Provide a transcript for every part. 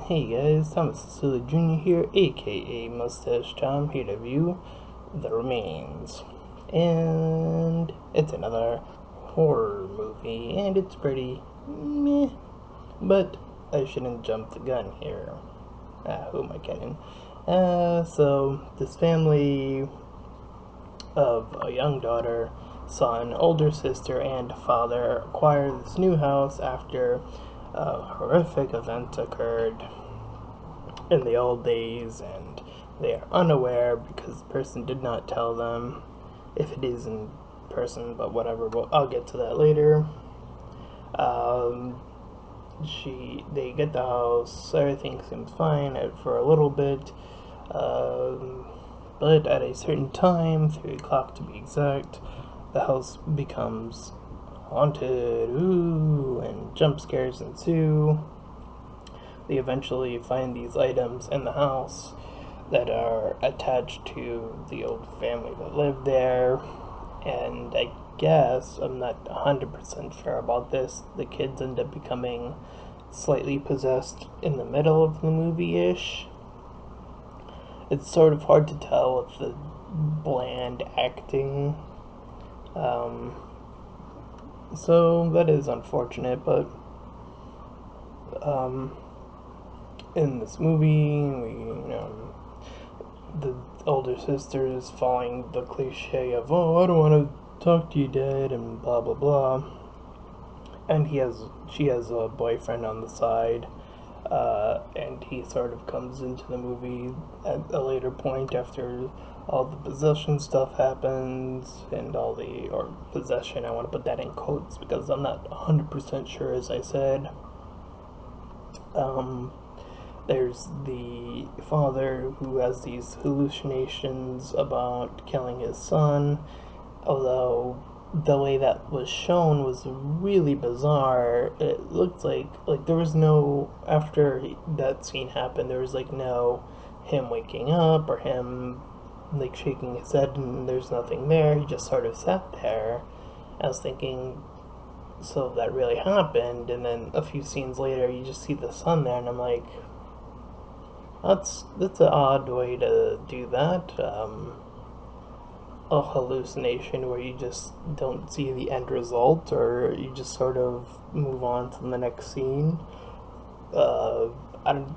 Hey guys, Thomas Cecilia Jr. here, aka Mustached. I'm here to review The Remains. And it's another horror movie, and it's pretty meh. But I shouldn't jump the gun here. Who am I kidding? So this family of a young daughter, son, older sister, and father acquire this new house after a horrific event occurred in the old days, and they are unaware because the person did not tell them, if it is in person, but whatever. Well, I'll get to that later. Um, they get the house. Everything seems fine for a little bit, but at a certain time, 3 o'clock to be exact, the house becomes haunted. Ooh, and jump scares ensue. They eventually find these items in the house that are attached to the old family that lived there, and I guess, I'm not 100% sure about this, the kids end up becoming slightly possessed in the middle of the movie-ish. It's sort of hard to tell with the bland acting, so that is unfortunate, but in this movie, the older sister is following the cliche of, oh, I don't want to talk to you, Dad, and blah blah blah. And she has a boyfriend on the side, and he sort of comes into the movie at a later point after all the possession stuff happens, and or possession, I want to put that in quotes because I'm not 100% sure, as I said. There's the father who has these hallucinations about killing his son, although the way that was shown was really bizarre. It looked like there was no, after that scene happened, there was like no him waking up or him like shaking his head and there's nothing there. He just sort of sat there. I was thinking, so that really happened? And then a few scenes later you just see the son there, and I'm like, that's an odd way to do that. A hallucination where you just don't see the end result, or you just sort of move on to the next scene. Uh, I don't,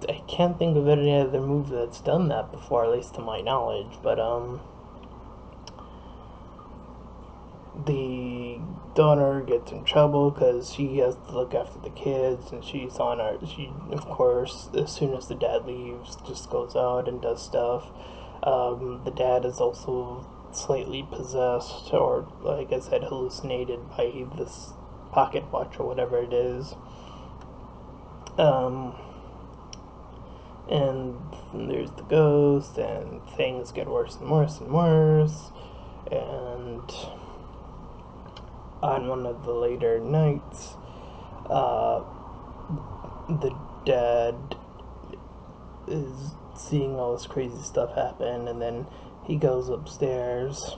I can't think of any other movie that's done that before, at least to my knowledge. But the daughter gets in trouble because she has to look after the kids, and she's on her. She, of course, as soon as the dad leaves, just goes out and does stuff. The dad is also slightly possessed, or like I said, hallucinated by this pocket watch or whatever it is. And there's the ghost, and things get worse and worse and worse. And on one of the later nights, the dad is seeing all this crazy stuff happen, and then he goes upstairs,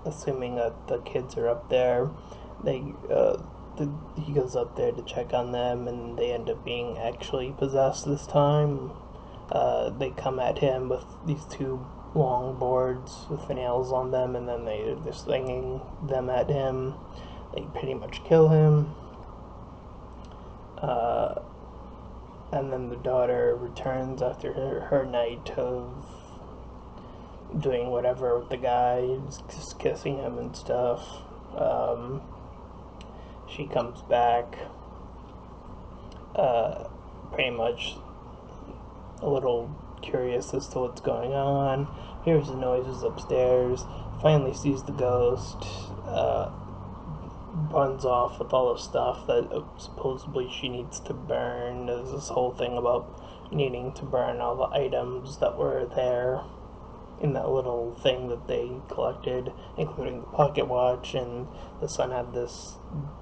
assuming that the kids are up there. They, he goes up there to check on them, and they end up being actually possessed this time. They come at him with these two long boards with nails on them, and then they're slinging them at him. They pretty much kill him. And then the daughter returns after her night of doing whatever with the guy, just kissing him and stuff. She comes back, pretty much a little curious as to what's going on, hears the noises upstairs, finally sees the ghost, runs off with all the stuff that supposedly she needs to burn. There's this whole thing about needing to burn all the items that were there in that little thing that they collected, including the pocket watch, and the son had this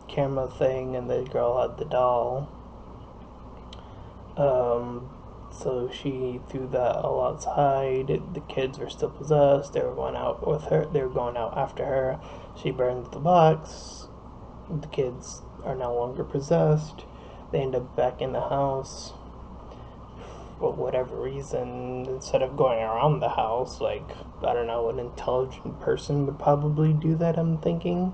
camera thing, and the girl had the doll. So she threw that all outside. The kids were still possessed. They were going out with her. They were going out after her. She burns the box. The kids are no longer possessed. They end up back in the house. for whatever reason, instead of going around the house, like, I don't know, an intelligent person would probably do that, I'm thinking.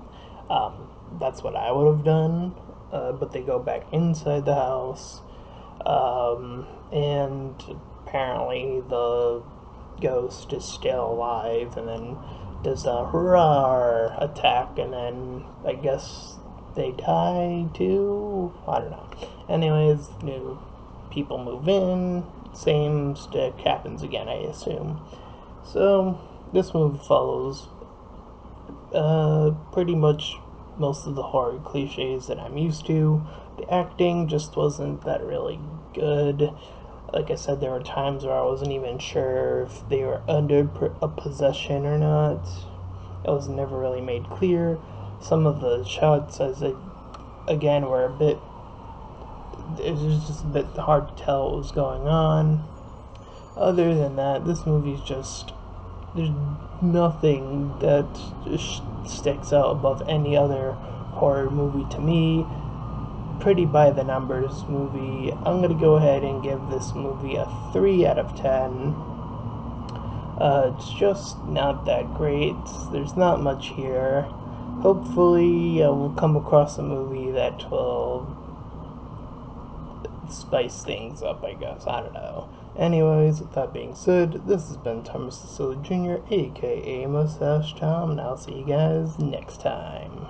That's what I would have done. But they go back inside the house, and apparently the ghost is still alive, and then does a hurrah attack, and then I guess they die too. I don't know. Anyways, new people move in, same stick happens again, I assume. So this movie follows pretty much most of the horror cliches that I'm used to. The acting just wasn't that really good. Like I said, there were times where I wasn't even sure if they were under a possession or not. It was never really made clear. Some of the shots, again, were a bit. It was just a bit hard to tell what was going on. Other than that, this movie's just. There's nothing that sticks out above any other horror movie to me. Pretty by the numbers movie. I'm gonna go ahead and give this movie a 3 out of 10. It's just not that great. There's not much here. Hopefully, I will come across a movie that will spice things up, I guess. I don't know. Anyways, with that being said, this has been Thomas Cecilia Jr., aka Mustache Tom, and I'll see you guys next time.